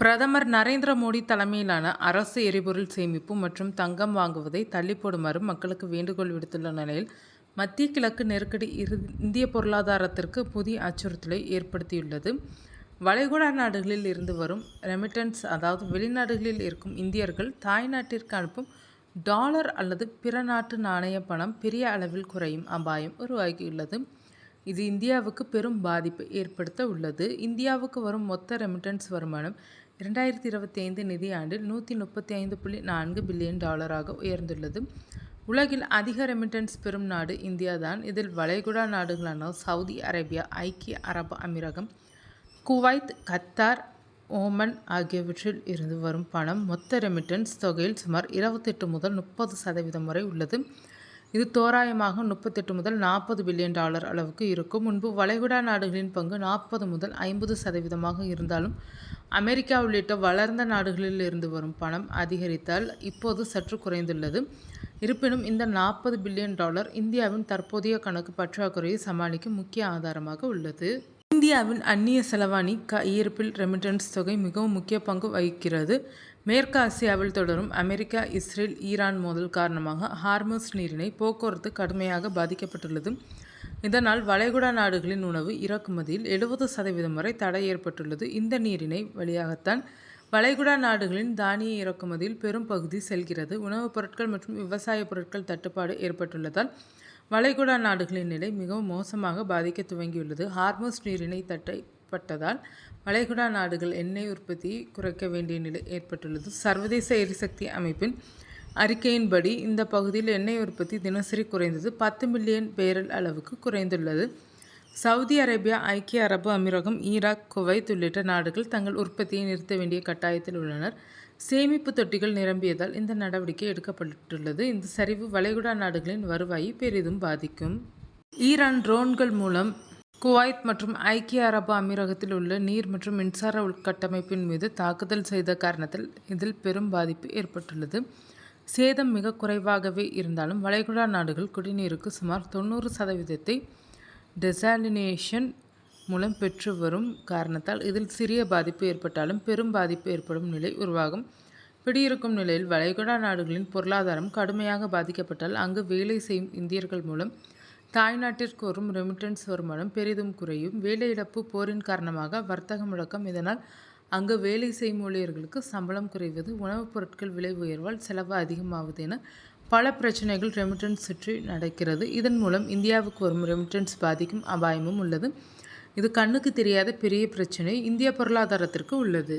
பிரதமர் நரேந்திர மோடி தலைமையிலான அரசு எரிபொருள் சேமிப்பு மற்றும் தங்கம் வாங்குவதை தள்ளி போடுமாறு மக்களுக்கு வேண்டுகோள் விடுத்துள்ள நிலையில், மத்திய கிழக்கு நெருக்கடி இந்திய பொருளாதாரத்திற்கு புதிய அச்சுறுத்தலை ஏற்படுத்தியுள்ளது. வளைகுடா நாடுகளில் இருந்து வரும் ரெமிட்டன்ஸ், அதாவது வெளிநாடுகளில் இருக்கும் இந்தியர்கள் தாய்நாட்டிற்கு அனுப்பும் டாலர் அல்லது பிற நாட்டு நாணய பணம் பெரிய அளவில் குறையும் அபாயம் உருவாகியுள்ளது. இது இந்தியாவுக்கு பெரும் பாதிப்பை ஏற்படுத்த உள்ளது. இந்தியாவுக்கு வரும் மொத்த ரெமிட்டன்ஸ் வருமானம் 2025 நிதியாண்டில் $135.4 பில்லியன் உயர்ந்துள்ளது. உலகில் அதிக ரெமிட்டன்ஸ் பெறும் நாடு இந்தியாதான். இதில் வளைகுடா நாடுகளான சவுதி அரேபியா, ஐக்கிய அரபு அமீரகம், குவைத், கத்தார், ஓமன் ஆகியவற்றில் இருந்து வரும் பணம் மொத்த ரெமிட்டன்ஸ் தொகையில் சுமார் 28 முதல் 30% வரை உள்ளது. இது தோராயமாக 38 முதல் 40 பில்லியன் அளவுக்கு இருக்கும். முன்பு வளைகுடா நாடுகளின் பங்கு 40 முதல் 50% இருந்தாலும், அமெரிக்கா உள்ளிட்ட வளர்ந்த நாடுகளில் இருந்து வரும் பணம் அதிகரித்தால் இப்போது சற்று குறைந்துள்ளது. இருப்பினும் இந்த 40 பில்லியன் இந்தியாவின் தற்போதைய கணக்கு பற்றாக்குறையை சமாளிக்கும் முக்கிய ஆதாரமாக உள்ளது. இந்தியாவின் அந்நிய செலவாணி கையிருப்பில் ரெமிட்டன்ஸ் தொகை மிகவும் முக்கிய பங்கு வகிக்கிறது. மேற்கு ஆசியாவில் தொடரும் அமெரிக்கா, இஸ்ரேல், ஈரான் மோதல் காரணமாக ஹார்முஸ் நீரிணை போக்குவரத்து கடுமையாக பாதிக்கப்பட்டுள்ளது. இதனால் வளைகுடா நாடுகளின் உணவு இறக்குமதியில் 70% வரை தடை ஏற்பட்டுள்ளது. இந்த நீரிணை வழியாகத்தான் வளைகுடா நாடுகளின் தானிய இறக்குமதியில் பெரும் பகுதி செல்கிறது. உணவுப் பொருட்கள் மற்றும் விவசாய பொருட்கள் தட்டுப்பாடு ஏற்பட்டுள்ளதால் வளைகுடா நாடுகளின் நிலை மிகவும் மோசமாக பாதிக்க துவங்கியுள்ளது. ஹார்முஸ் நீரிணை தடைப்பட்டதால் வளைகுடா நாடுகள் எண்ணெய் உற்பத்தியை குறைக்க வேண்டிய நிலை ஏற்பட்டுள்ளது. சர்வதேச எரிசக்தி அமைப்பின் அறிக்கையின்படி இந்த பகுதியில் எண்ணெய் உற்பத்தி தினசரி குறைந்தது 10 மில்லியன் பேரல் அளவுக்கு குறைந்துள்ளது. சவுதி அரேபியா, ஐக்கிய அரபு அமீரகம், ஈராக், குவைத் உள்ளிட்ட நாடுகள் தங்கள் உற்பத்தியை நிறுத்த வேண்டிய கட்டாயத்தில் உள்ளனர். சேமிப்பு தொட்டிகள் நிரம்பியதால் இந்த நடவடிக்கை எடுக்கப்பட்டுள்ளது. இந்த சரிவு வளைகுடா நாடுகளின் வருவாயை பெரிதும் பாதிக்கும். ஈரான் ட்ரோன்கள் மூலம் குவைத் மற்றும் ஐக்கிய அரபு அமீரகத்தில் உள்ள நீர் மற்றும் மின்சார உள்கட்டமைப்பின் மீது தாக்குதல் செய்த காரணத்தால் இதில் பெரும் பாதிப்பு ஏற்பட்டுள்ளது. சேதம் மிக குறைவாகவே இருந்தாலும் வளைகுடா நாடுகள் குடிநீருக்கு சுமார் 90% டெசாலினேஷன் மூலம் பெற்று வரும் காரணத்தால் இதில் சிறிய பாதிப்பு ஏற்பட்டாலும் பெரும் பாதிப்பு ஏற்படும் நிலை உருவாகும். பிடியிருக்கும் நிலையில் வளைகுடா நாடுகளின் பொருளாதாரம் கடுமையாக பாதிக்கப்பட்டால் அங்கு வேலை செய்யும் இந்தியர்கள் மூலம் தாய்நாட்டிற்கு வரும் ரெமிட்டன்ஸ் வருமானம் பெரிதும் குறையும். வேலை இழப்பு, போரின் காரணமாக வர்த்தக முடக்கம், இதனால் அங்கு வேலை செய்யும் ஊழியர்களுக்கு சம்பளம் குறைவது, உணவுப் பொருட்கள் விலை உயர்வால் செலவு அதிகமாவது என பல பிரச்சனைகள் ரெமிட்டன்ஸ் சுற்றி நடக்கிறது. இதன் மூலம் இந்தியாவுக்கு வரும் ரெமிட்டன்ஸ் பாதிக்கும் அபாயமும் உள்ளது. இது கண்ணுக்கு தெரியாத பெரிய பிரச்சனை இந்திய பொருளாதாரத்திற்கு உள்ளது.